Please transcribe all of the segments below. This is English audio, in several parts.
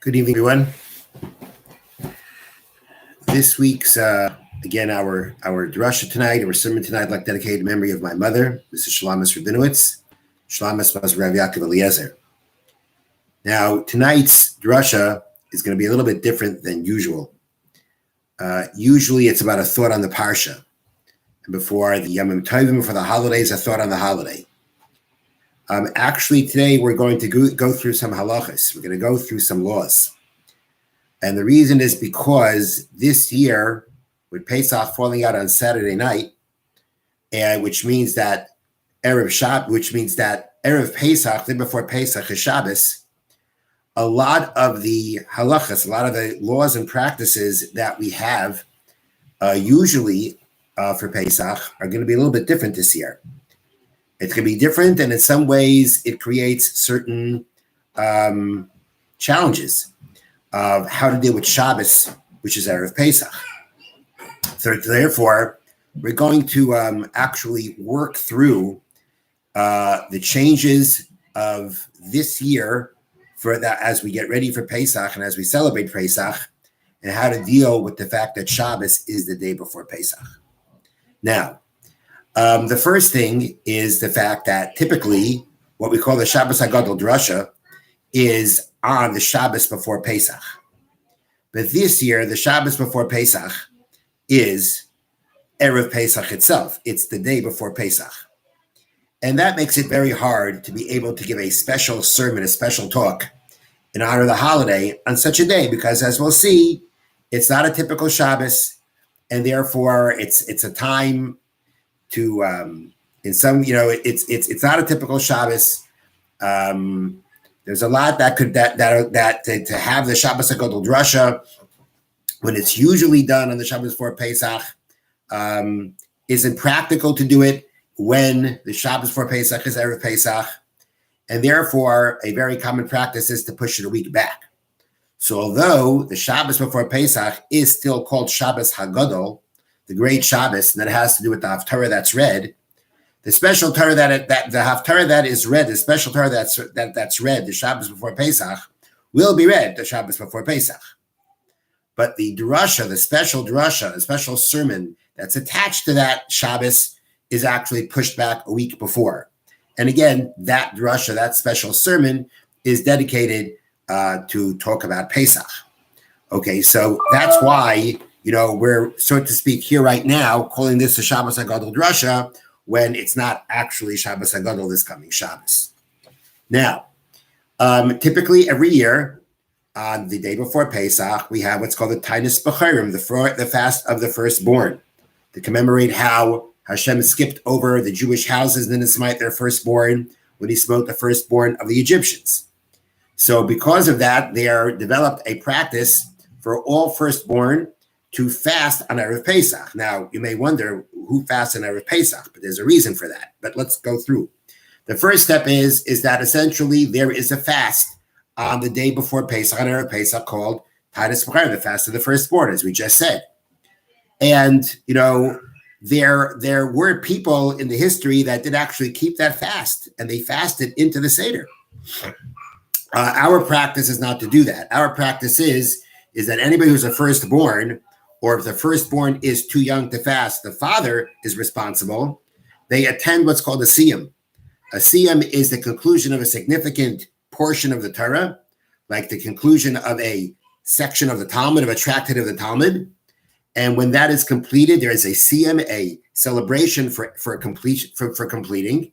Good evening, everyone. This week's, again, our Drasha tonight, our sermon tonight, I'd like to dedicate in memory of my mother, Mrs. Shalamis Rabinowitz. Shalamis was Rav Yaakov Eliezer. Now, tonight's Drasha is going to be a little bit different than usual. Usually, it's about a thought on the Parsha. And before the Yom Tovim, for the holidays, a thought on the holiday. Actually, today we're going to go through some halachas. We're going to go through some laws. And the reason is because this year, with Pesach falling out on Saturday night, and which means that Erev Pesach, the before Pesach is Shabbos, a lot of the halachas, a lot of the laws and practices that we have usually for Pesach are going to be a little bit different this year. It's going to be different, and in some ways, it creates certain challenges of how to deal with Shabbos, which is Erev Pesach. So therefore, we're going to actually work through the changes of this year for that as we get ready for Pesach and as we celebrate Pesach, and how to deal with the fact that Shabbos is the day before Pesach. Now, the first thing is the fact that typically what we call the Shabbos HaGadol Drasha is on the Shabbos before Pesach. But this year, the Shabbos before Pesach is Erev Pesach itself. It's the day before Pesach. And that makes it very hard to be able to give a special sermon, a special talk in honor of the holiday on such a day, because as we'll see, it's not a typical Shabbos, and therefore it's a time to in some, it's not a typical Shabbos. There's a lot that to have the Shabbos HaGadol Drasha when it's usually done on the Shabbos before Pesach isn't practical to do it when the Shabbos before Pesach is Erev Pesach, and therefore a very common practice is to push it a week back. So although the Shabbos before Pesach is still called Shabbos HaGadol, the great Shabbos, and that has to do with the Haftarah that's read, the special Torah that the Haftarah that is read, the special Torah that's read, the Shabbos before Pesach, will be read the Shabbos before Pesach. But the Drasha, the special sermon that's attached to that Shabbos is actually pushed back a week before. And again, that Drasha, that special sermon, is dedicated to talk about Pesach. Okay, so that's why we're, so to speak, here right now, calling this a Shabbos HaGadol Drasha, when it's not actually Shabbos HaGadol this coming Shabbos. Now, typically every year, on the day before Pesach, we have what's called the Tainus B'chayrim, the fast of the firstborn, to commemorate how Hashem skipped over the Jewish houses and didn't smite their firstborn when he smote the firstborn of the Egyptians. So because of that, they developed a practice for all firstborn to fast on Erev Pesach. Now, you may wonder who fasts on Erev Pesach, but there's a reason for that. But let's go through. The first step is that essentially there is a fast on the day before Pesach, on Erev Pesach, called Tainus B'chayrim, the fast of the firstborn, as we just said. And, there were people in the history that did actually keep that fast, and they fasted into the Seder. Our practice is not to do that. Our practice is that anybody who's a firstborn, or if the firstborn is too young to fast, the father is responsible. They attend what's called a siyum. A siyum is the conclusion of a significant portion of the Torah, like the conclusion of a section of the Talmud, of a tractate of the Talmud. And when that is completed, there is a siyum, a celebration for completing.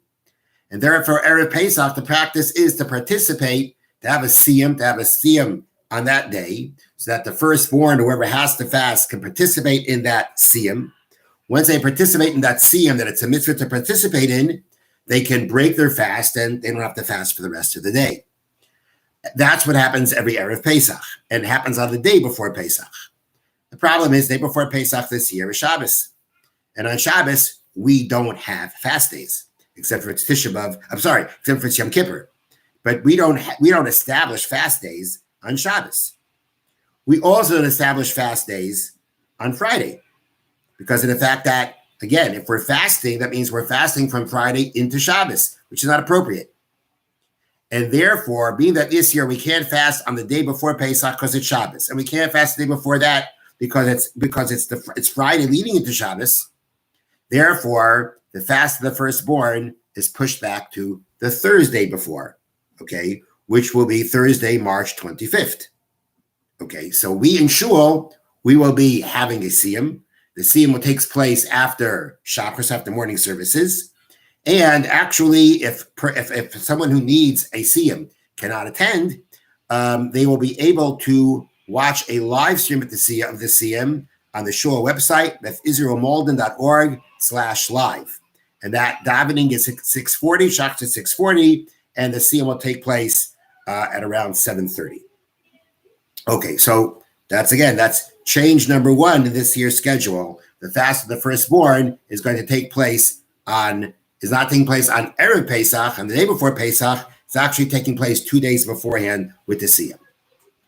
And therefore, Erev Pesach, the practice is to participate, to have a siyum on that day, so that the firstborn, whoever has to fast, can participate in that siyum. Once they participate in that siyum, that it's a mitzvah to participate in, they can break their fast and they don't have to fast for the rest of the day. That's what happens every Erev Pesach, and it happens on the day before Pesach. The problem is, day before Pesach this year is Shabbos. And on Shabbos, we don't have fast days, except for it's Tisha B'Av. Except for it's Yom Kippur. But we don't establish fast days on Shabbos. We also don't establish fast days on Friday, because of the fact that, again, if we're fasting, that means we're fasting from Friday into Shabbos, which is not appropriate. And therefore, being that this year we can't fast on the day before Pesach because it's Shabbos, and we can't fast the day before that because it's Friday leading into Shabbos. Therefore, the fast of the firstborn is pushed back to the Thursday before, okay, which will be Thursday, March 25th. Okay, so we in Shul, we will be having a siyum. The siyum will take place after Shabbos, after morning services. And actually, if someone who needs a siyum cannot attend, they will be able to watch a live stream of the siyum on the Shul website. That's israelmalden.org/live. And that davening is 6:40, Shachar at 6:40, and the siyum will take place at around 7:30. Okay, so that's change number one in this year's schedule. The fast of the firstborn is not taking place on Erev Pesach, on the day before Pesach. It's actually taking place 2 days beforehand with the siyum.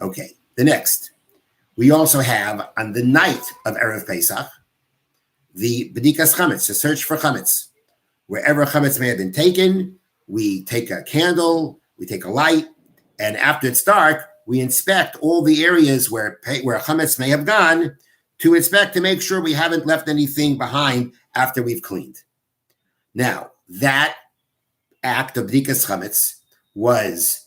Okay, the next. We also have on the night of Erev Pesach, the B'dikas Comets, the search for Comets. Wherever Comets may have been taken, we take a candle, we take a light, and after it's dark, we inspect all the areas where Comets may have gone to inspect to make sure we haven't left anything behind after we've cleaned. Now, that act of B'dikas Comets was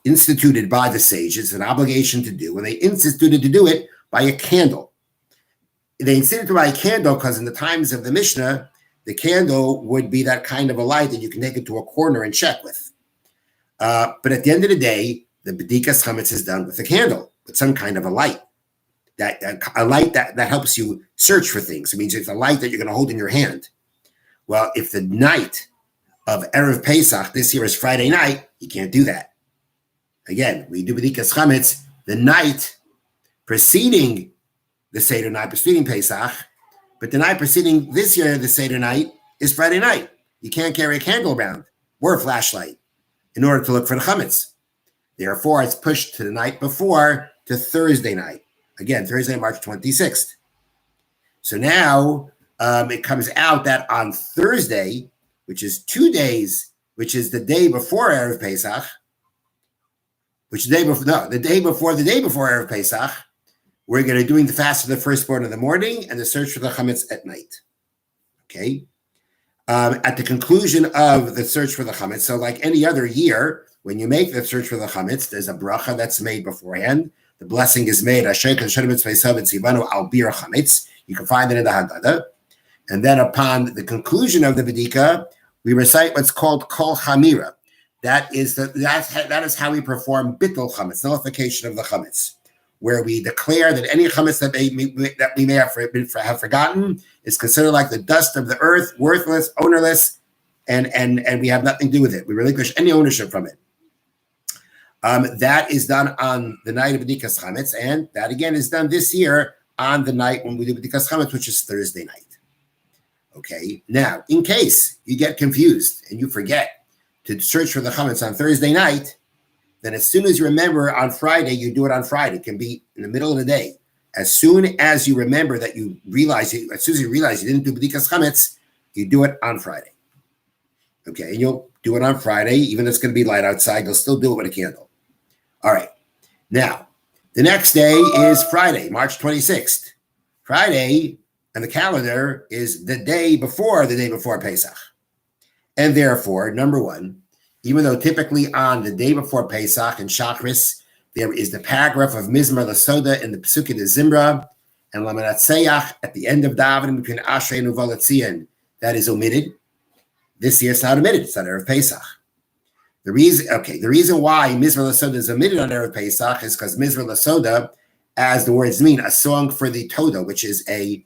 instituted by the sages, an obligation to do, and they instituted to do it by a candle. They instituted it by a candle because in the times of the Mishnah, the candle would be that kind of a light that you can take it to a corner and check with. But at the end of the day, the B'dikas Comets is done with a candle, with some kind of a light. A light that helps you search for things. It means it's a light that you're going to hold in your hand. Well, if the night of Erev Pesach this year is Friday night, you can't do that. Again, we do B'dikas Comets the night preceding the Seder night, preceding Pesach, but the night preceding this year, the Seder night, is Friday night. You can't carry a candle around or a flashlight in order to look for the Comets. Therefore, it's pushed to the night before, to Thursday night. Again, Thursday, March 26th. So now it comes out that on Thursday, which is 2 days, which is the day before Erev Pesach, the day before Erev Pesach, we're going to be doing the fast of the firstborn in the morning and the search for the Comets at night. Okay? At the conclusion of the search for the Comets, so like any other year, when you make the search for the Comets, there's a bracha that's made beforehand. The blessing is made. You can find it in the Haggadah. And then upon the conclusion of the B'dika, we recite what's called Kol Chamira. That is how we perform Bittul Chametz, nullification of the Chametz, where we declare that any Chametz that we may have forgotten is considered like the dust of the earth, worthless, ownerless, and we have nothing to do with it. We relinquish any ownership from it. That is done on the night of B'dikas Chametz, and that again is done this year on the night when we do B'dikas Chametz, which is Thursday night. Okay, now, in case you get confused and you forget to search for the Chametz on Thursday night, then as soon as you remember on Friday, you do it on Friday. It can be in the middle of the day. As soon as you remember as soon as you realize you didn't do B'dikas Chametz, you do it on Friday. Okay, and you'll do it on Friday, even if it's going to be light outside, you'll still do it with a candle. All right, now, the next day is Friday, March 26th. Friday on the calendar is the day before Pesach. And therefore, number one, even though typically on the day before Pesach and Shachris, there is the paragraph of Mizmor Lasoda in the Pesukei de Zimra, and Lamanatseach at the end of davening between Ashrei and Uval Etzion, that is omitted. This year it's not omitted, it's on Erev Pesach. The reason why Mizmor Lasoda is omitted on Erev Pesach is because Mizmor Lasoda, as the words mean, a song for the Toda, which is the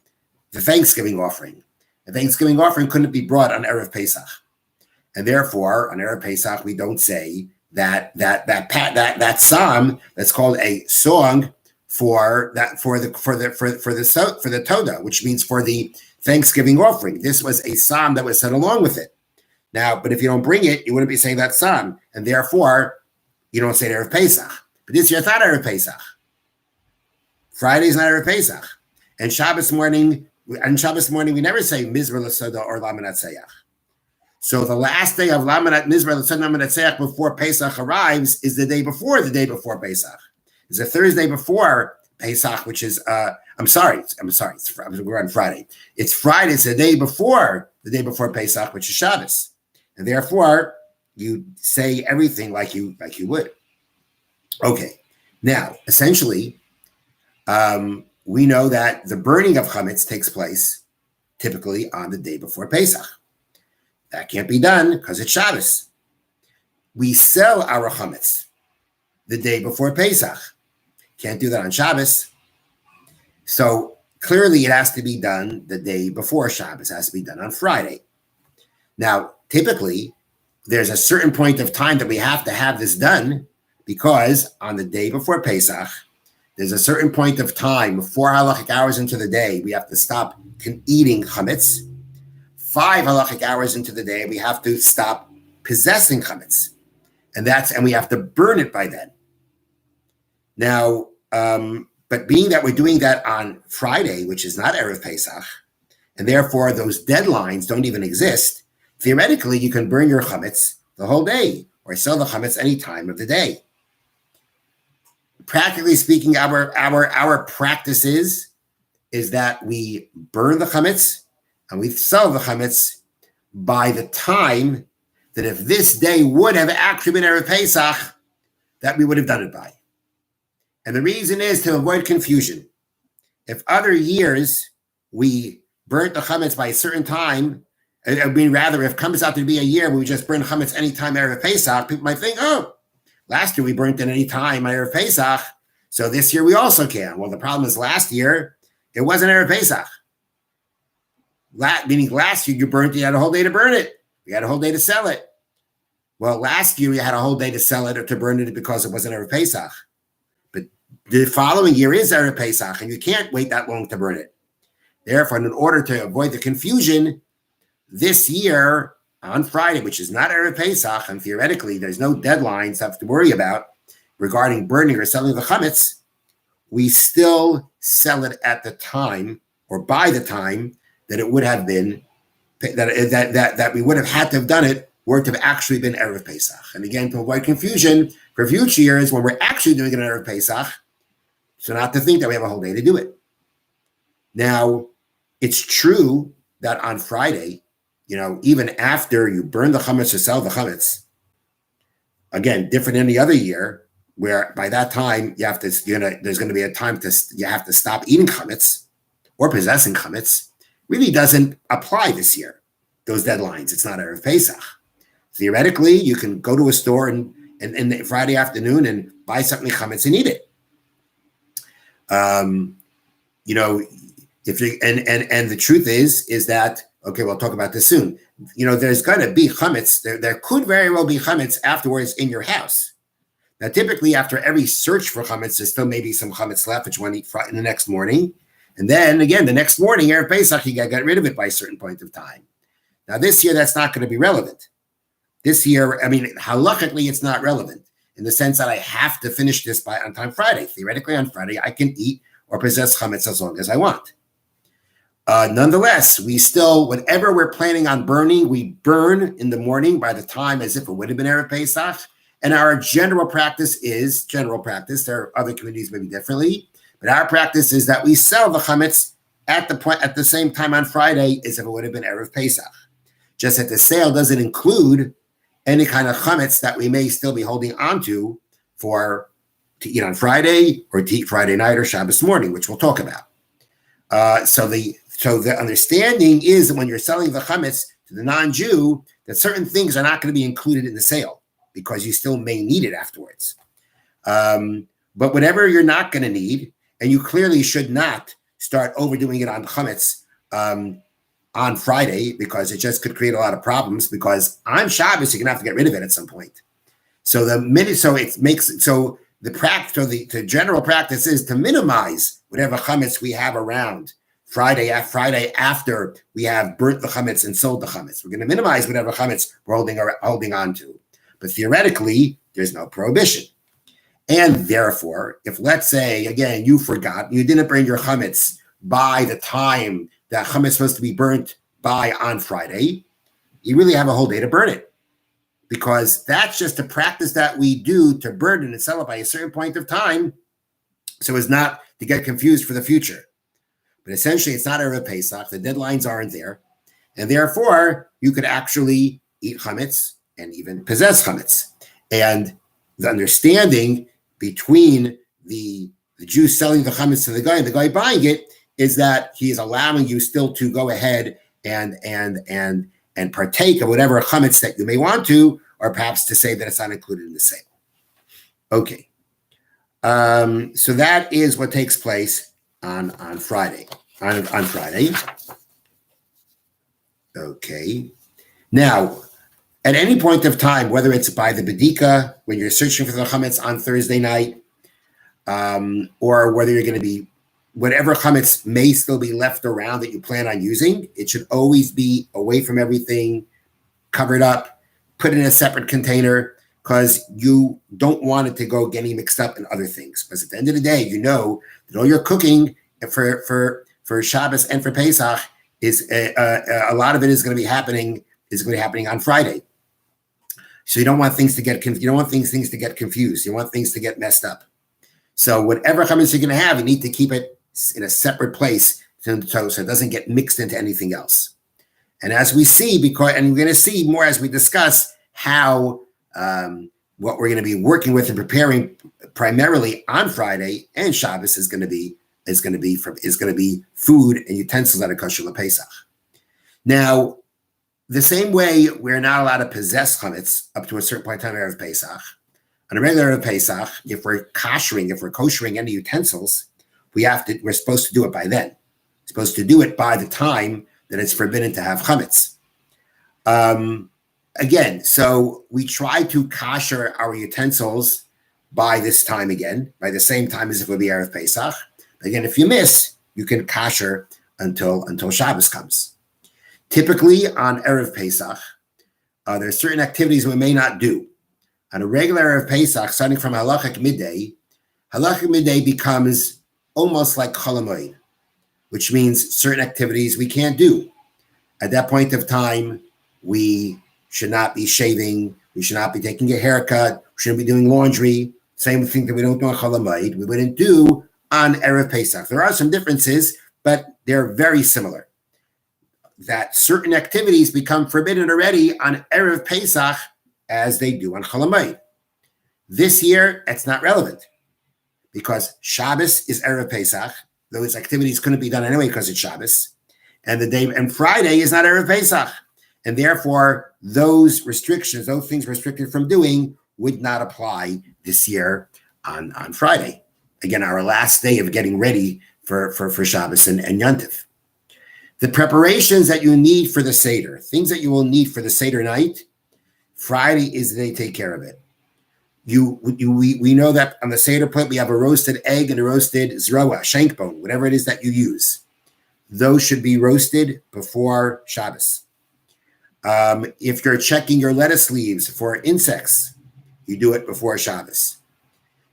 Thanksgiving offering. The Thanksgiving offering couldn't be brought on Erev Pesach. And therefore, on Erev Pesach, we don't say that psalm that's called a song for the Toda, which means for the Thanksgiving offering. This was a psalm that was said along with it. Now, but if you don't bring it, you wouldn't be saying that psalm, and therefore you don't say Erev Pesach. But this year it's not Erev Pesach. Friday is not Erev Pesach, and Shabbos morning we never say Mizmor Lasoda or Lamanatseach. So the last day of Lamanat Mizrah, the Lamanat before Pesach arrives is the day before Pesach. It's the Thursday before Pesach, which is I'm sorry. We're on Friday. It's Friday. It's the day before Pesach, which is Shabbos, and therefore you say everything like you would. Okay. Now, essentially, we know that the burning of chametz takes place typically on the day before Pesach. That can't be done because it's Shabbos. We sell our chametz the day before Pesach. Can't do that on Shabbos. So clearly it has to be done the day before Shabbos. It has to be done on Friday. Now, typically, there's a certain point of time that we have to have this done because on the day before Pesach, there's a certain point of time, 4 halachic hours into the day, we have to stop eating chametz. 5 halachic hours into the day, we have to stop possessing chametz. And we have to burn it by then. Now, but being that we're doing that on Friday, which is not Erev Pesach, and therefore those deadlines don't even exist, theoretically, you can burn your chametz the whole day or sell the chametz any time of the day. Practically speaking, our practice is that we burn the chametz and we sell the chametz by the time that if this day would have actually been Erev Pesach, that we would have done it by. And the reason is to avoid confusion. If other years we burnt the chametz by a certain time, rather, if it comes out to be a year where we just burn chametz anytime Erev Pesach, people might think, oh, last year we burnt it any time Erev Pesach, so this year we also can. Well, the problem is last year it wasn't Erev Pesach. Meaning last year you burnt it, you had a whole day to burn it. You had a whole day to sell it. Well, last year you had a whole day to sell it or to burn it because it wasn't Erev Pesach. But the following year is Erev Pesach, and you can't wait that long to burn it. Therefore, in order to avoid the confusion, this year on Friday, which is not Erev Pesach, and theoretically there's no deadlines to have to worry about regarding burning or selling the chametz, we still sell it at the time or by the time that it would have been that we would have had to have done it were it to have actually been Erev Pesach. And again, to avoid confusion for future years when we're actually doing it on Erev Pesach, so not to think that we have a whole day to do it. Now, it's true that on Friday, even after you burn the chametz or sell the chametz, again, different than the other year, where by that time there's going to be a time you have to stop eating chametz or possessing chametz. Really doesn't apply this year. Those deadlines. It's not Erev Pesach. Theoretically, you can go to a store and Friday afternoon and buy something chametz and eat it. If you and the truth is that. Okay, we'll talk about this soon. There's going to be chametz. There could very well be chametz afterwards in your house. Now, typically, after every search for chametz, there's still maybe some chametz left, which you want to eat in the next morning. And then, again, the next morning, Erev Pesach, you got to get rid of it by a certain point of time. Now, this year, that's not going to be relevant. This year, halachically, it's not relevant in the sense that I have to finish this on time Friday. Theoretically, on Friday, I can eat or possess chametz as long as I want. Nonetheless, we still, whatever we're planning on burning, we burn in the morning by the time as if it would have been Erev Pesach. And our general practice, there are other communities maybe differently, but our practice is that we sell the chametz at the same time on Friday as if it would have been Erev Pesach. Just that the sale doesn't include any kind of chametz that we may still be holding onto to eat on Friday or to eat Friday night or Shabbos morning, which we'll talk about. So the understanding is that when you're selling the chametz to the non-Jew, that certain things are not going to be included in the sale because you still may need it afterwards. But whatever you're not going to need, and you clearly should not start overdoing it on chametz on Friday because it just could create a lot of problems because on Shabbos, you're going to have to get rid of it at some point. So the general practice is to minimize whatever chametz we have around Friday after we have burnt the chametz and sold the chametz. We're going to minimize whatever chametz we're holding on to. But theoretically, there's no prohibition. And therefore, if let's say, again, you forgot, you didn't burn your chametz by the time that chametz was supposed to be burnt by on Friday, you really have a whole day to burn it, because that's just a practice that we do to burn it and sell it by a certain point of time, so as not to get confused for the future. But essentially, it's not Erev Pesach. The deadlines aren't there. And therefore, you could actually eat chametz and even possess chametz. And the understanding between the Jew selling the chametz to the guy and the guy buying it is that he is allowing you still to go ahead and partake of whatever chametz that you may want to, or perhaps to say that it's not included in the sale. Okay. So that is what takes place on Friday. On Friday. Okay. Now, at any point of time, whether it's by the bedika, when you're searching for the chametz on Thursday night, or whether you're going to be, whatever chametz may still be left around that you plan on using, it should always be away from everything, covered up, put in a separate container, because you don't want it to go getting mixed up in other things. Because at the end of the day, you know that all your cooking for Shabbos and for Pesach is a lot of it is going to be happening on Friday. So you don't want things to get confused. You don't want things to get confused. You want things to get messed up. So whatever chametz you're going to have, you need to keep it in a separate place so it doesn't get mixed into anything else. And as we see, and we're going to see more as we discuss how what we're going to be working with and preparing primarily on Friday and Shabbos is going to be food and utensils that are kosher l'Pesach. Now, the same way we're not allowed to possess chametz up to a certain point in time of Pesach, on a regular of Pesach, if we're koshering any utensils, we're supposed to do it by then. We're supposed to do it by the time that it's forbidden to have chametz. Again, so we try to kosher our utensils by this time again, by the same time as if it would be Erev Pesach. Again, if you miss, you can kosher until Shabbos comes. Typically on Erev Pesach, there are certain activities we may not do. On a regular Erev Pesach, starting from halachic midday becomes almost like Chol Hamoed, which means certain activities we can't do. At that point of time, we should not be shaving, we should not be taking a haircut, we shouldn't be doing laundry, same thing that we don't do on Chol Hamoed, we wouldn't do on Erev Pesach. There are some differences, but they're very similar. That certain activities become forbidden already on Erev Pesach as they do on Chol Hamoed. This year, it's not relevant because Shabbos is Erev Pesach. Those activities couldn't be done anyway because it's Shabbos. And Friday is not Erev Pesach. And therefore, those restrictions, those things restricted from doing would not apply this year on Friday. Again, our last day of getting ready for Shabbos and Yontif. The preparations that you need for the Seder, things that you will need for the Seder night, Friday is the day to take care of it. We know that on the Seder plate, we have a roasted egg and a roasted zroa, shank bone, whatever it is that you use. Those should be roasted before Shabbos. If you're checking your lettuce leaves for insects, you do it before Shabbos.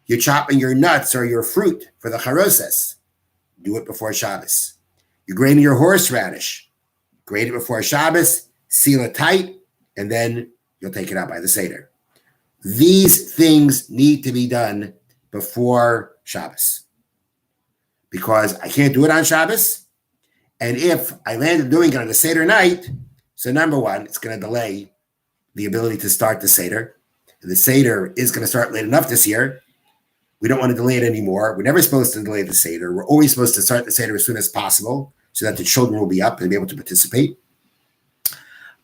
You're chopping your nuts or your fruit for the charoses, do it before Shabbos. You're grating your horseradish, grate it before Shabbos, seal it tight, and then you'll take it out by the Seder. These things need to be done before Shabbos because I can't do it on Shabbos. And if I land up doing it on the Seder night, so number one, it's going to delay the ability to start the Seder. And the Seder is going to start late enough this year. We don't want to delay it anymore. We're never supposed to delay the Seder. We're always supposed to start the Seder as soon as possible so that the children will be up and be able to participate.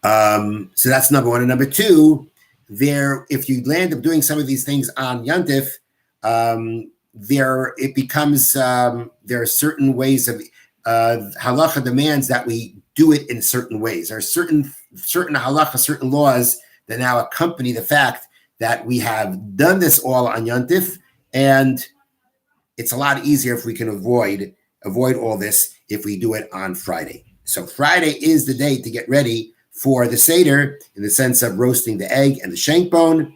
So that's number one. And number two, if you land up doing some of these things on Yontif, there are certain ways of halacha demands that we do it in certain ways. There are certain halacha, certain laws that now accompany the fact that we have done this all on Yontif, and it's a lot easier if we can avoid all this if we do it on Friday. So Friday is the day to get ready for the Seder in the sense of roasting the egg and the shank bone,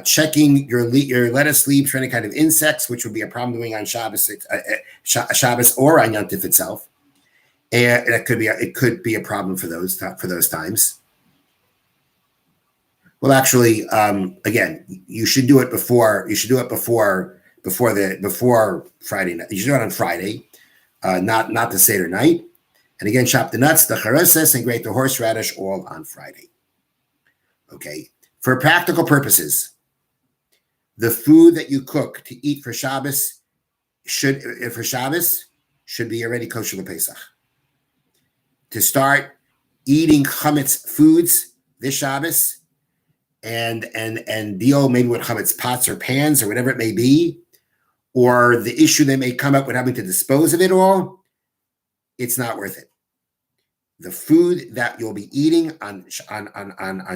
checking your lettuce leaves for any kind of insects, which would be a problem doing on Shabbos or on Yontif itself. And it could be a problem for those times. Well, actually, again, you should do it before. You should do it before Friday night. You should do it on Friday, not the Seder night. And again, chop the nuts, the chareses, and grate the horseradish all on Friday. Okay. For practical purposes, the food that you cook to eat for Shabbos should be already kosher l'Pesach. To start eating Comets foods this Shabbos, and deal maybe with Comets pots or pans or whatever it may be, or the issue they may come up with having to dispose of it all, it's not worth it. The food that you'll be eating on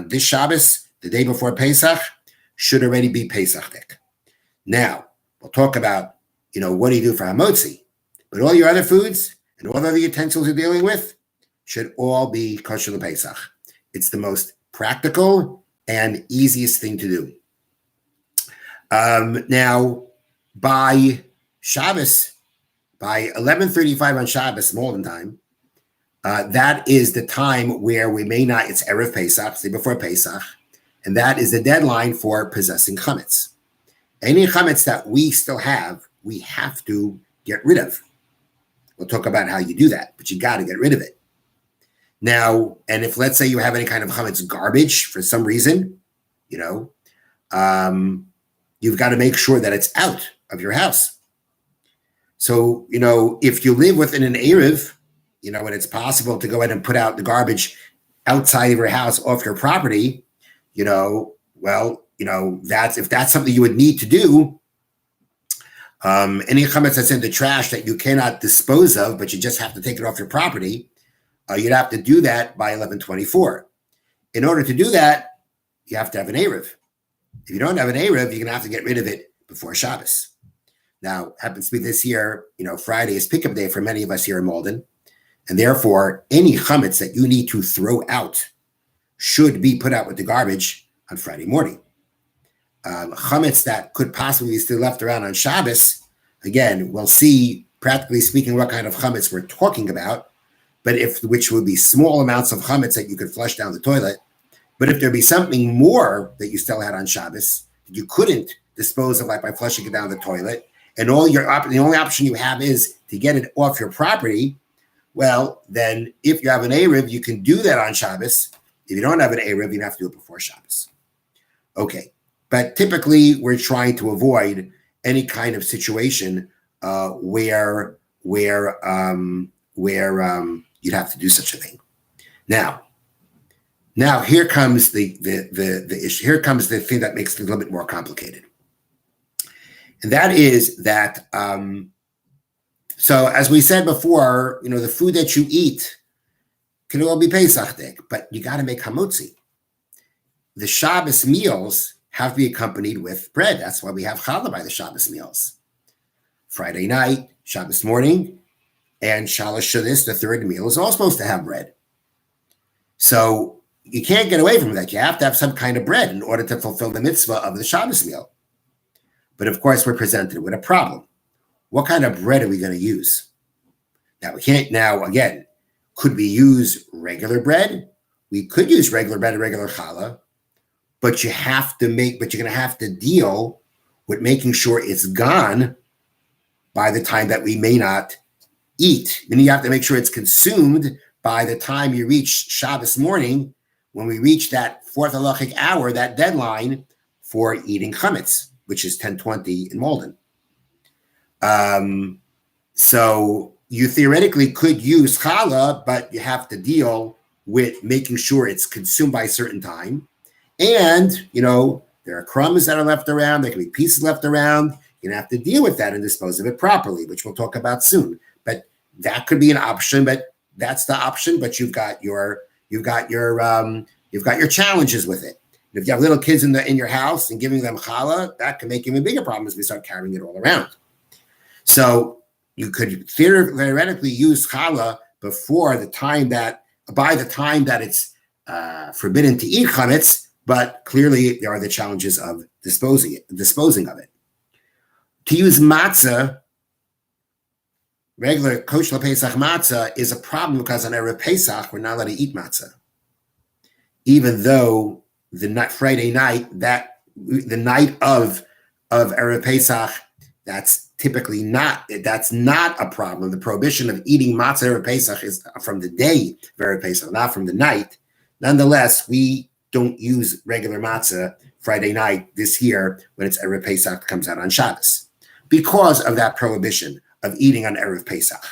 this Shabbos, the day before Pesach, should already be Pesach. Now, we'll talk about, what do you do for Hamotzi? But all your other foods and all the other utensils you're dealing with should all be kosher l'Pesach. It's the most practical and easiest thing to do. Now, by Shabbos, by 11:35 on Shabbos, Malden time, that is the time where we may not, it's Erev Pesach, say before Pesach, and that is the deadline for possessing chametz. Any chametz that we still have, we have to get rid of. We'll talk about how you do that, but you got to get rid of it. Now, and if let's say you have any kind of chametz garbage for some reason, you've got to make sure that it's out of your house. So, if you live within an Erev, and it's possible to go ahead and put out the garbage outside of your house off your property, if that's something you would need to do, any chametz that's in the trash that you cannot dispose of, but you just have to take it off your property, you'd have to do that by 11:24. In order to do that, you have to have an Erev. If you don't have an Erev, you're going to have to get rid of it before Shabbos. Now, happens to be this year, Friday is pickup day for many of us here in Malden. And therefore, any chametz that you need to throw out should be put out with the garbage on Friday morning. Chametz that could possibly be still left around on Shabbos, again, we'll see, practically speaking, what kind of chametz we're talking about, but which would be small amounts of chametz that you could flush down the toilet. But if there'd be something more that you still had on Shabbos that you couldn't dispose of, like by flushing it down the toilet, and the only option you have is to get it off your property, well, then if you have an Erev, you can do that on Shabbos. If you don't have an Erev, you have to do it before Shabbos. Okay, but typically we're trying to avoid any kind of situation where you'd have to do such a thing. Now here comes the issue. Here comes the thing that makes it a little bit more complicated, and that is that. So as we said before, the food that you eat can all be Pesach, but you got to make hamotzi. The Shabbos meals have to be accompanied with bread. That's why we have challah by the Shabbos meals. Friday night, Shabbos morning, and Shalosh Shabbos, the third meal, is all supposed to have bread. So you can't get away from that. You have to have some kind of bread in order to fulfill the mitzvah of the Shabbos meal. But of course, we're presented with a problem. What kind of bread are we going to use? Again, could we use regular bread? We could use regular bread and regular challah, but you're going to have to deal with making sure it's gone by the time that we may not eat. Then you have to make sure it's consumed by the time you reach Shabbos morning, when we reach that fourth halachic hour, that deadline for eating chametz, which is 10:20 in Malden. So you theoretically could use challah, but you have to deal with making sure it's consumed by a certain time. And, there are crumbs that are left around. There can be pieces left around. You're going to have to deal with that and dispose of it properly, which we'll talk about soon. But that could be an option, but that's the option. But you've got your challenges with it. If you have little kids in your house and giving them challah, that can make even bigger problems if we start carrying it all around. So you could theoretically use challah by the time that it's forbidden to eat chametz, but clearly there are the challenges of disposing of it. To use matzah, regular kosher Pesach matzah, is a problem because on Erev Pesach we're not allowed to eat matzah, even though Friday night, the night of Erev Pesach, that's not a problem. The prohibition of eating matzah Erev Pesach is from the day of Erev Pesach, not from the night. Nonetheless, we don't use regular matzah Friday night this year when it's Erev Pesach comes out on Shabbos because of that prohibition of eating on Erev Pesach,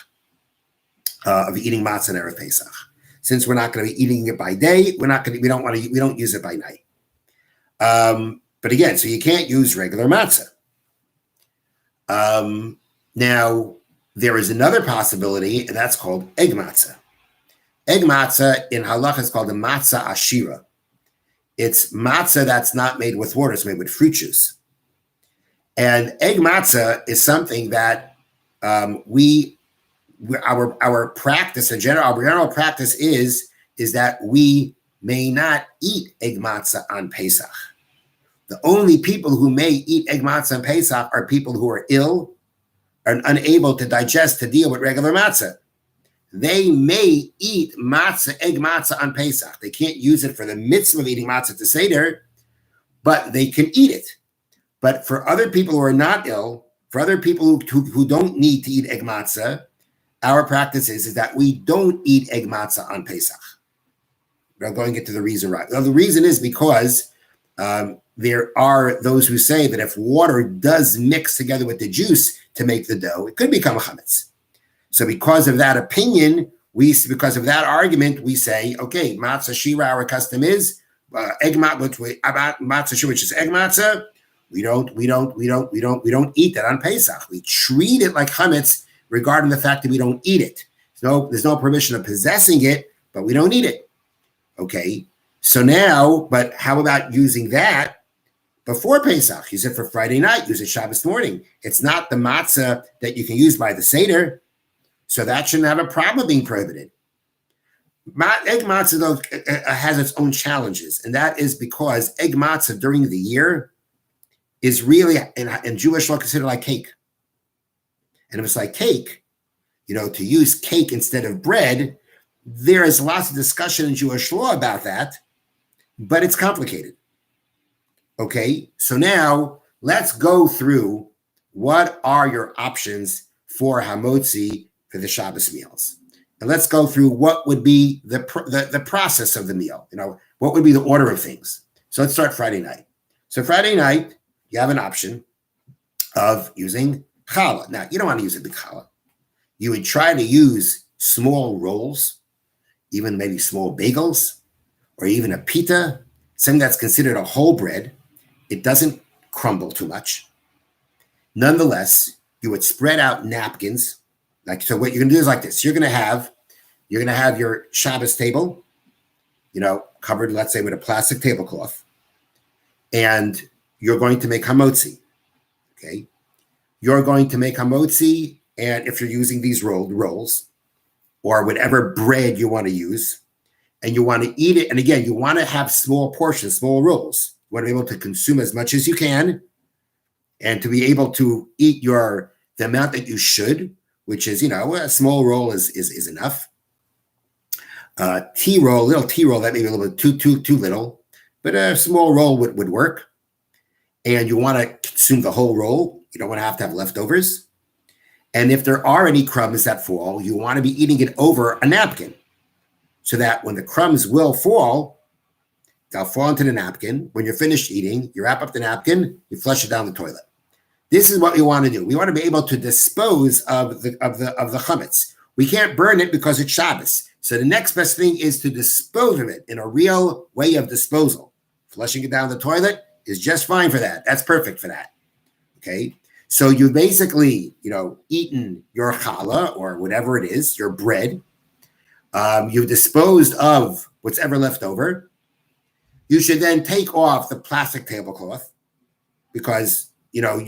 of eating matzah on Erev Pesach. Since we're not going to be eating it by day, we don't use it by night. But again, so you can't use regular matzah. Now, there is another possibility, and that's called egg matzah. Egg matzah in halacha is called a matzah ashira. It's matzah that's not made with water, it's made with fruit juice. And egg matzah is something that our practice in general, our general practice is that we may not eat egg matzah on Pesach. The only people who may eat egg matzah on Pesach are people who are ill and unable to digest, to deal with regular matzah. They may eat egg matzah on Pesach. They can't use it for the mitzvah of eating matzah to Seder, but they can eat it. But for other people who are not ill, for other people who don't need to eat egg matzah, our practice is that we don't eat egg matzah on Pesach. We're going to get to the reason right. Well, the reason is because there are those who say that if water does mix together with the juice to make the dough, it could become a chametz. So because of that opinion, because of that argument, we say, okay, matzah shira, our custom is egg matzah shira, which is egg matzah. We don't eat that on Pesach. We treat it like chametz, regarding the fact that we don't eat it. There's no permission of possessing it, but we don't eat it. Okay. So now, but how about using that before Pesach? Use it for Friday night. Use it Shabbos morning. It's not the matzah that you can use by the Seder. So that shouldn't have a problem being prohibited. Egg matzah, though, has its own challenges. And that is because egg matzah during the year is really, in Jewish law, considered like cake. And if it's like cake, to use cake instead of bread, there is lots of discussion in Jewish law about that, but it's complicated. Okay, so now let's go through what are your options for hamotzi for the Shabbos meals. And let's go through what would be the process of the meal. What would be the order of things. So let's start Friday night. So Friday night, you have an option of using challah. Now, you don't want to use a big challah. You would try to use small rolls, even maybe small bagels, or even a pita, something that's considered a whole bread. It doesn't crumble too much. Nonetheless, you would spread out napkins. So what you're going to do is like this. You're going to have your Shabbos table, covered, let's say, with a plastic tablecloth, and you're going to make hamotzi. Okay, you're going to make hamotzi, and if you're using these rolls or whatever bread you want to use, and you want to eat it, and again, you want to have small portions, small rolls. You want to be able to consume as much as you can, and to be able to eat the amount that you should, which is, a small roll is enough. Little tea roll, that may be a little bit too little, but a small roll would work. And you want to consume the whole roll. You don't want to have leftovers. And if there are any crumbs that fall, you want to be eating it over a napkin so that when the crumbs will fall, they'll fall into the napkin. When you're finished eating, you wrap up the napkin, you flush it down the toilet. This is what we want to do. We want to be able to dispose of the chametz. We can't burn it because it's Shabbos. So the next best thing is to dispose of it in a real way of disposal. Flushing it down the toilet is just fine for that. That's perfect for that. Okay. So you basically, eaten your challah or whatever it is, your bread. You've disposed of what's ever left over. You should then take off the plastic tablecloth because, I'll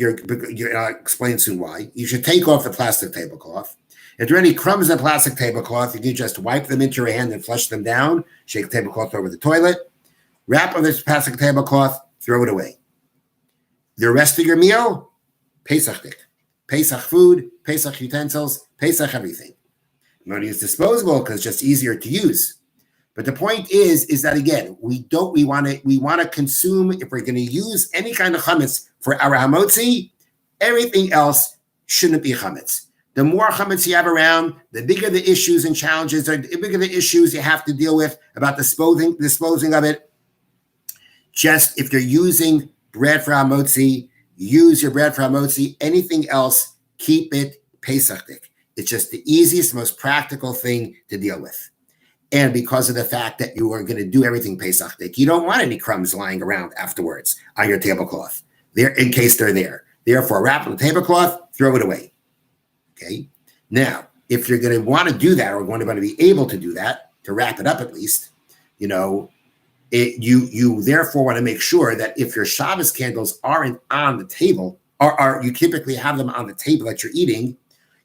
explain soon why. You should take off the plastic tablecloth. If there are any crumbs in the plastic tablecloth, you can just wipe them into your hand and flush them down. Shake the tablecloth over the toilet. Wrap on this plastic tablecloth, throw it away. The rest of your meal, Pesach dik. Pesach food, Pesach utensils, Pesach everything. You want to use disposable because it's just easier to use. But the point is that again, we want to consume, if we're going to use any kind of chametz for our hamotzi, everything else shouldn't be chametz. The more chametz you have around, the bigger the issues and challenges, or the bigger the issues you have to deal with about disposing of it. Just if you're using bread for hamotzi, use your bread for hamotzi. Anything else, keep it pesachdik. It's just the easiest, most practical thing to deal with. And because of the fact that you are going to do everything pesachdik, you don't want any crumbs lying around afterwards on your tablecloth, there in case they're there. Therefore, wrap the tablecloth, throw it away. Okay. Now, if you're going to want to do that, or going to be able to do that, to wrap it up at least, you therefore want to make sure that if your Shabbos candles aren't on the table, or you typically have them on the table that you're eating,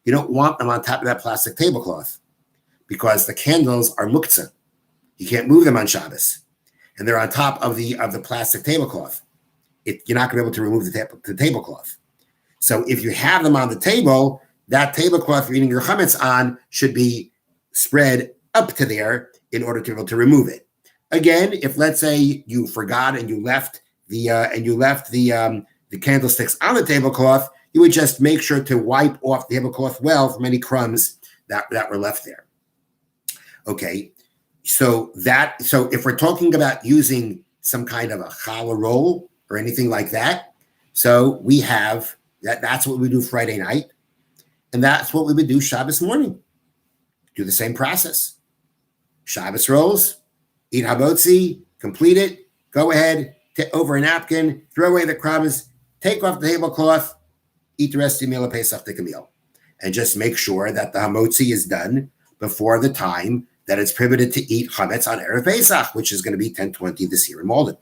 you don't want them on top of that plastic tablecloth, because the candles are muktzah. You can't move them on Shabbos, and they're on top of the plastic tablecloth. You're not going to be able to remove the tablecloth. So if you have them on the table, that tablecloth you're eating your chametz on should be spread up to there in order to be able to remove it. Again, if let's say you forgot and you left the candlesticks on the tablecloth, you would just make sure to wipe off the tablecloth well from any crumbs that were left there. Okay, so if we're talking about using some kind of a challah roll or anything like that, so we have that's what we do Friday night. And that's what we would do Shabbos morning. Do the same process. Shabbos rolls, eat hamotzi, complete it, go ahead, over a napkin, throw away the crumbs, take off the tablecloth, eat the rest of the meal of Pesach meal. And just make sure that the hamotzi is done before the time that it's prohibited to eat chametz on Erev Pesach, which is going to be 10:20 this year in Malden.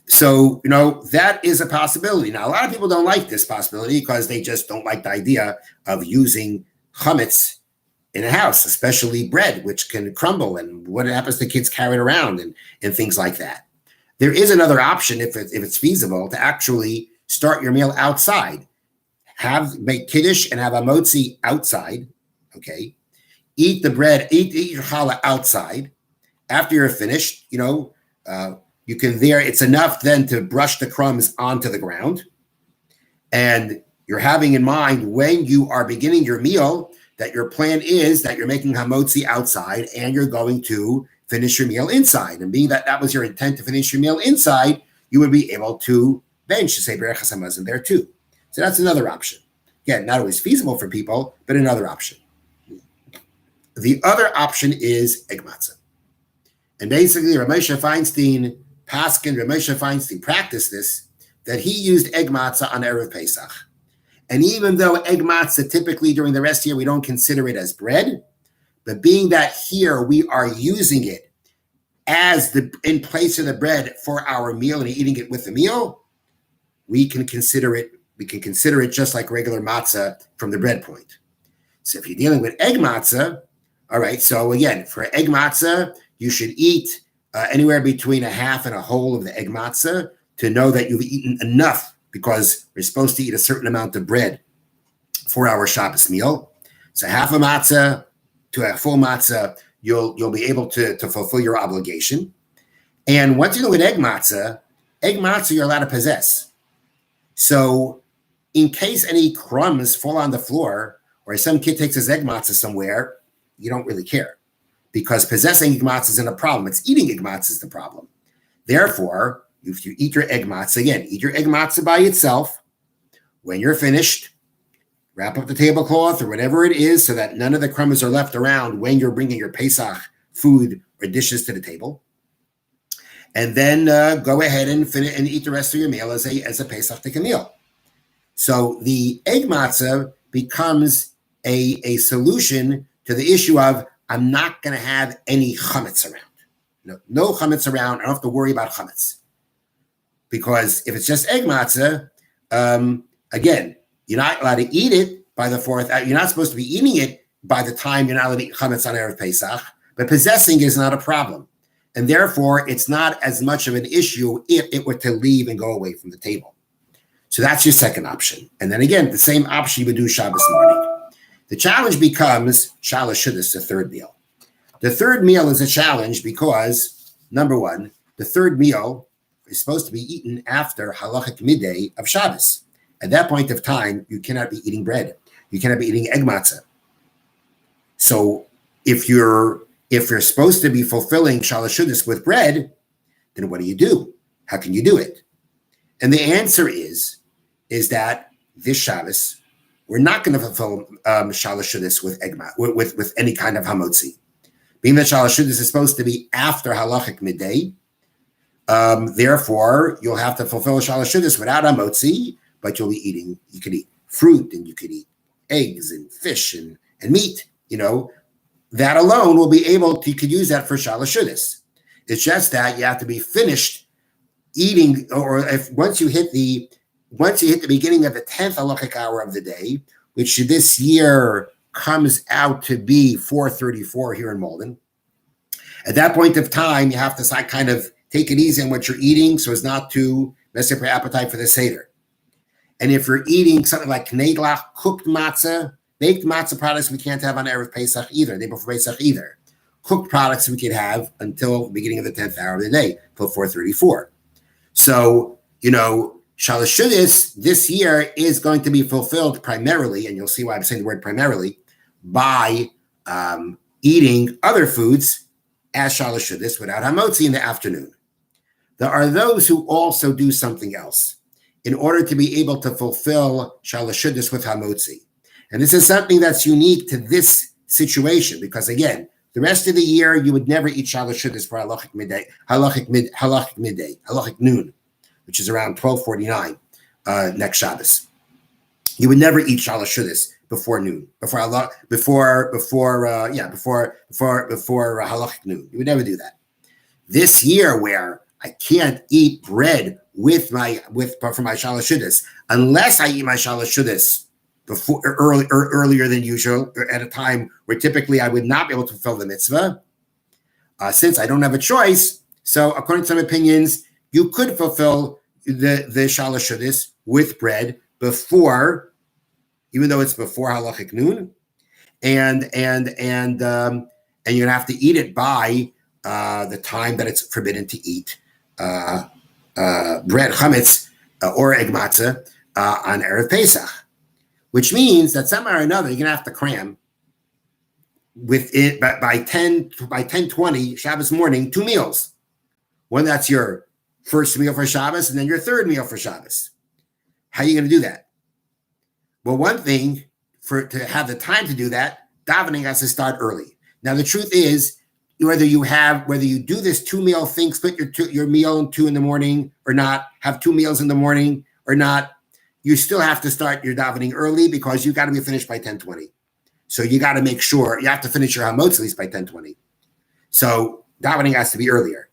So, that is a possibility. Now, a lot of people don't like this possibility because they just don't like the idea of using chametz in a house, especially bread, which can crumble, and what happens to kids carry it around and things like that. There is another option, if it's feasible, to actually start your meal outside. Make kiddush and have a motzi outside, okay? Eat the bread, eat your challah outside. After you're finished, you can it's enough then to brush the crumbs onto the ground. And you're having in mind when you are beginning your meal that your plan is that you're making hamotzi outside and you're going to finish your meal inside. And being that was your intent to finish your meal inside, you would be able to bench to say berachas hamazon there too. So that's another option. Again, not always feasible for people, but another option. The other option is egg matzah. And basically, Rav Moshe Feinstein practiced this, that he used egg matzah on Erev Pesach. And even though egg matzah typically during the rest of the year, we don't consider it as bread, but being that here we are using it as in place of the bread for our meal and eating it with the meal, we can consider it just like regular matzah from the bread point. So if you're dealing with egg matzah, all right, so again, for egg matzah, you should eat anywhere between a half and a whole of the egg matzah to know that you've eaten enough, because we're supposed to eat a certain amount of bread for our Shabbos meal. So half a matzah to a full matzah, you'll be able to fulfill your obligation. And once you do with egg matzah you're allowed to possess. So in case any crumbs fall on the floor, or some kid takes his egg matzah somewhere, you don't really care, because possessing egg matzah isn't a problem. It's eating egg matzah is the problem. Therefore, if you eat your egg matzah, again, eat your egg matzah by itself. When you're finished, wrap up the tablecloth or whatever it is so that none of the crumbs are left around when you're bringing your Pesach food or dishes to the table. And then go ahead and finish and eat the rest of your meal as a Pesach meal. So the egg matzah becomes a solution to the issue of, I'm not going to have any chametz around. No chametz around. I don't have to worry about chametz. Because if it's just egg matzah, again, you're not allowed to eat it by the fourth. You're not supposed to be eating it by the time you're not allowed to eat chametz on Erev Pesach. But possessing is not a problem. And therefore, it's not as much of an issue if it were to leave and go away from the table. So that's your second option. And then again, the same option you would do Shabbos morning. The challenge becomes, Shalosh Shudas, the third meal. the third meal is a challenge because, number one, the third meal is supposed to be eaten after halachic midday of Shabbos. At that point of time, you cannot be eating bread. You cannot be eating egg matzah. So if you're supposed to be fulfilling Shalosh Shudas with bread, then what do? How can you do it? And the answer is that this Shabbos, we're not going to fulfill Shalosh Shudas with with any kind of hamotzi. Being that Shalosh Shudas is supposed to be after halachic midday, therefore you'll have to fulfill Shalosh Shudas without hamotzi, but you'll be eating. You could eat fruit and you could eat eggs and fish and meat. That alone will be able to, you could use that for Shalosh Shudas. It's just that you have to be finished eating, or once you hit the beginning of the 10th halachic hour of the day, which this year comes out to be 4:34 here in Malden. At that point of time, you have to kind of take it easy on what you're eating so as not to mess up your appetite for the Seder. And if you're eating something like kneidlach, cooked matzah, baked matzah products we can't have on Erev Pesach either, day before Pesach either. Cooked products we can have until the beginning of the 10th hour of the day, till 4:34. So, Shalosh Shudas this year is going to be fulfilled primarily, and you'll see why I'm saying the word primarily, by eating other foods as Shalosh Shudas without hamotzi in the afternoon. There are those who also do something else in order to be able to fulfill Shalosh Shudas with hamotzi. And this is something that's unique to this situation because, again, the rest of the year you would never eat Shalosh Shudas for halachic noon, which is around 12:49 next Shabbos. You would never eat Shalosh Shudas before noon, before halachic noon. You would never do that. This year, where I can't eat bread for my Shalosh Shudas unless I eat my Shalosh Shudas earlier than usual, or at a time where typically I would not be able to fulfill the mitzvah, since I don't have a choice. So, according to some opinions, you could fulfill the Shalosh Shudas with bread before, even though it's before halachic noon, and you're gonna have to eat it by the time that it's forbidden to eat bread, Comets, or egg matzah on Erev Pesach. Which means that somehow or another you're gonna have to cram with it by 10:20 Shabbos morning 2 meals. One that's your first meal for Shabbos, and then your third meal for Shabbos. How are you gonna do that? Well, one thing to have the time to do that, davening has to start early. Now the truth is, whether you do this 2 meal thing, split your meal in 2 in the morning or not, have 2 meals in the morning or not, you still have to start your davening early because you got to be finished by 10:20. So you got to make sure you have to finish your hamotzi at least by 10:20. So davening has to be earlier.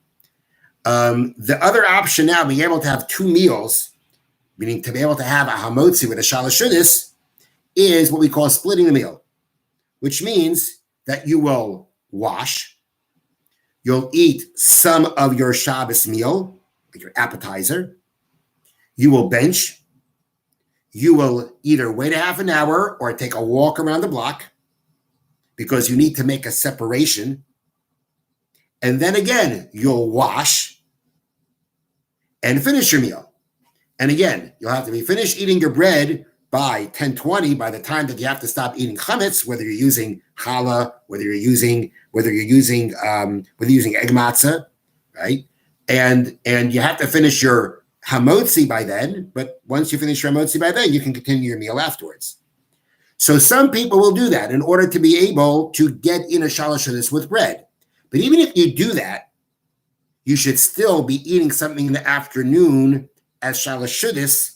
The other option now, being able to have 2 meals, meaning to be able to have a hamotzi with a Shalosh Shudas, is what we call splitting the meal, which means that you will wash, you'll eat some of your Shabbos meal, like your appetizer, you will bench, you will either wait a half an hour or take a walk around the block because you need to make a separation. And then again, you'll wash and finish your meal. And again, you'll have to be finished eating your bread by 10:20 by the time that you have to stop eating chametz, whether you're using challah, whether you're using egg matzah, right? And you have to finish your hamotzi by then, but once you finish your hamotzi by then, you can continue your meal afterwards. So some people will do that in order to be able to get in a Shalosh Shudas with bread. But even if you do that, you should still be eating something in the afternoon as Shalosh Shudas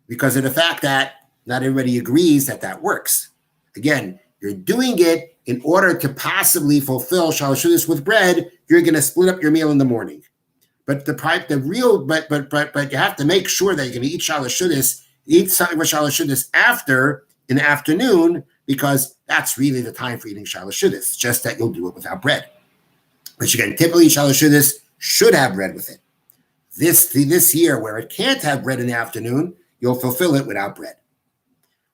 because of the fact that not everybody agrees that works. Again, you're doing it in order to possibly fulfill Shalosh Shudas with bread. You're going to split up your meal in the morning. But but you have to make sure that you're going to eat Shalosh Shudas, eat something with Shalosh Shudas after in the afternoon, because that's really the time for eating Shalosh Shudas. Just that you'll do it without bread. But again, typically Shalosh Shudas should have bread with it. This year, where it can't have bread in the afternoon, you'll fulfill it without bread.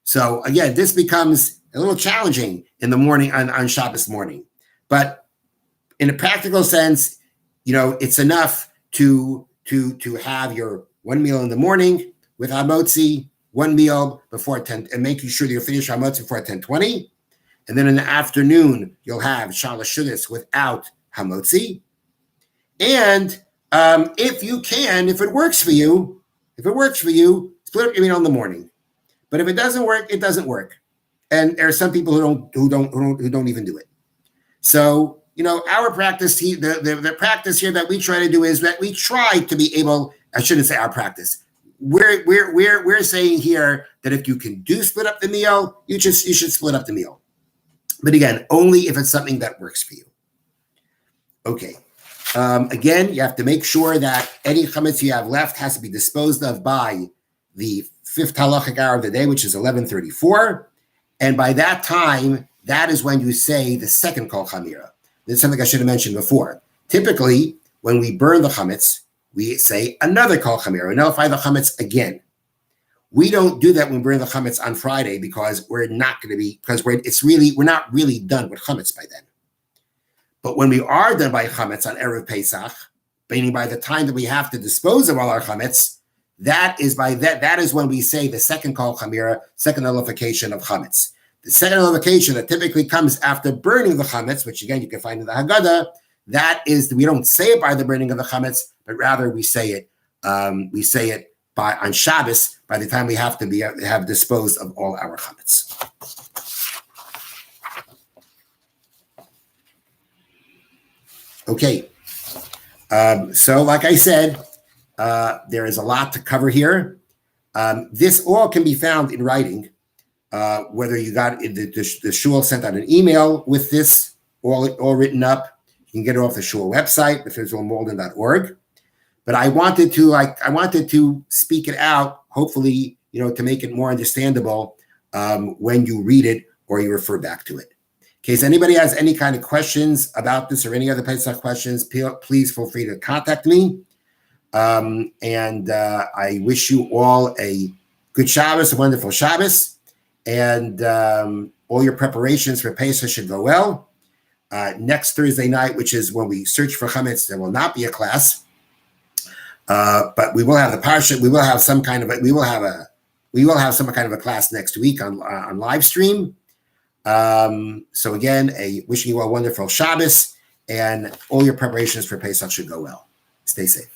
So again, this becomes a little challenging in the morning on Shabbos morning. But in a practical sense, it's enough to have your one meal in the morning with hamotzi, one meal before 10, and making sure that you finish hamotzi before 10:20, and then in the afternoon you'll have shalosh shudas without hamotzi. And if it works for you, split up your meal in the morning. But if it doesn't work, it doesn't work. And there are some people who don't even do it. So our practice, the practice here that we try to do is that we try to be able. I shouldn't say our practice. We're saying here that if you can split up the meal, you should split up the meal. But again, only if it's something that works for you. Okay. Again, you have to make sure that any chametz you have left has to be disposed of by the 5th halachic hour of the day, which is 11:34. And by that time, that is when you say the second kol chamira. This is something I should have mentioned before. Typically, when we burn the chametz, we say another kol chamira, we nullify the chametz again. We don't do that when we burn the chametz on Friday because we're not really done with chametz by then. But when we are done by chametz on Erev Pesach, meaning by the time that we have to dispose of all our chametz, that is when we say the second kol chamira, second nullification of chametz. The second nullification that typically comes after burning the chametz, which again you can find in the Haggadah, that is, we don't say it by the burning of the chametz, but rather we say it on Shabbos by the time we have disposed of all our chametz. Okay, so like I said, there is a lot to cover here. This all can be found in writing, whether you got the shul sent out an email with this all written up. You can get it off the shul website, thefisralmolden.org. But I wanted to speak it out, hopefully, to make it more understandable when you read it or you refer back to it. In case anybody has any kind of questions about this or any other Pesach questions, please feel free to contact me. And I wish you all a good Shabbos, a wonderful Shabbos, and all your preparations for Pesach should go well. Next Thursday night, which is when we search for chametz, there will not be a class, but we will have the parsha. We will have some kind of a class next week on live stream. So again, wishing you a wonderful Shabbos, and all your preparations for Pesach should go well. Stay safe.